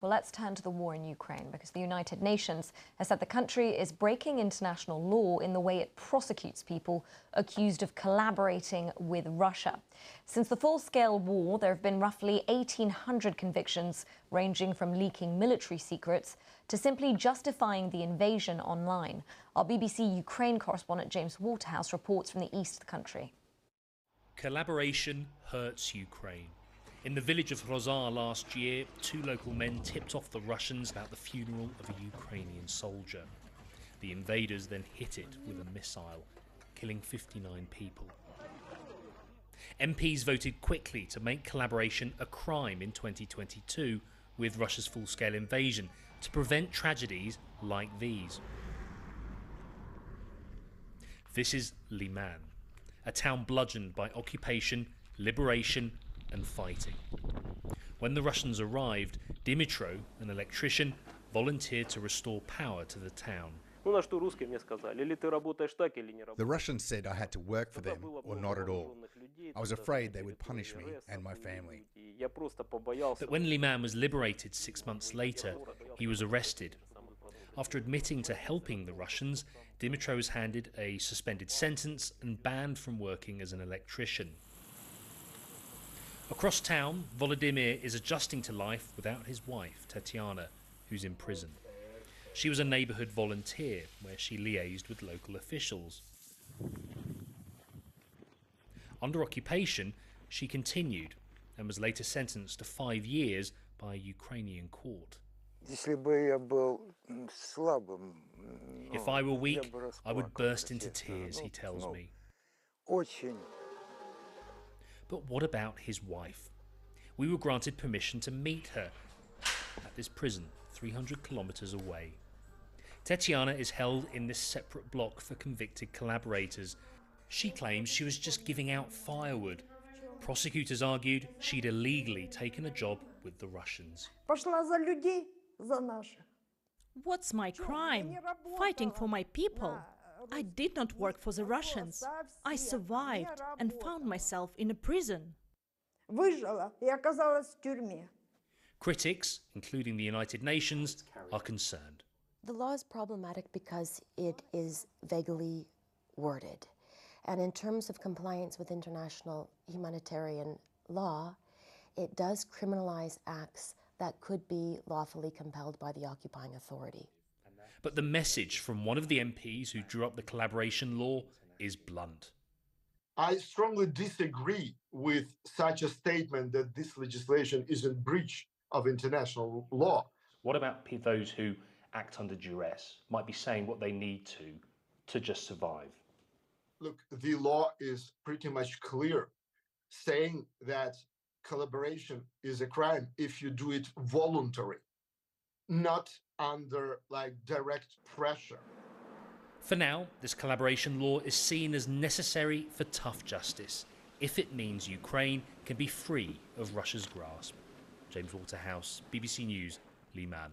Well, let's turn to the war in Ukraine because the United Nations has said the country is breaking international law in the way it prosecutes people accused of collaborating with Russia. Since the full-scale war, there have been roughly 1,800 convictions, ranging from leaking military secrets to simply justifying the invasion online. Our BBC Ukraine correspondent James Waterhouse reports from the east of the country. Collaboration hurts Ukraine. In the village of Hrozar last year, two local men tipped off the Russians about the funeral of a Ukrainian soldier. The invaders then hit it with a missile, killing 59 people. MPs voted quickly to make collaboration a crime in 2022 with Russia's full-scale invasion to prevent tragedies like these. This is Liman, a town bludgeoned by occupation, liberation and fighting. When the Russians arrived, Dimitro, an electrician, volunteered to restore power to the town. The Russians said I had to work for them or not at all. I was afraid they would punish me and my family. But when Liman was liberated 6 months later, he was arrested. After admitting to helping the Russians, Dimitro was handed a suspended sentence and banned from working as an electrician. Across town, Volodymyr is adjusting to life without his wife, Tatiana, who's in prison. She was a neighbourhood volunteer where she liaised with local officials. Under occupation, she continued and was later sentenced to 5 years by a Ukrainian court. If I were weak, I would burst into tears, he tells me. But what about his wife? We were granted permission to meet her at this prison 300 kilometers away. Tatiana is held in this separate block for convicted collaborators. She claims she was just giving out firewood. Prosecutors argued she'd illegally taken a job with the Russians. What's my crime? Fighting for my people. I did not work for the Russians. I survived and found myself in a prison. Critics, including the United Nations, are concerned. The law is problematic because it is vaguely worded. And in terms of compliance with international humanitarian law, it does criminalize acts that could be lawfully compelled by the occupying authority. But the message from one of the MPs who drew up the collaboration law is blunt. I strongly disagree with such a statement that this legislation is in breach of international law. What about those who act under duress, might be saying what they need to just survive? Look, the law is pretty much clear, saying that collaboration is a crime if you do it voluntarily, not under direct pressure. For now, this collaboration law is seen as necessary for tough justice, if it means Ukraine can be free of Russia's grasp. James Waterhouse, BBC News, Liman.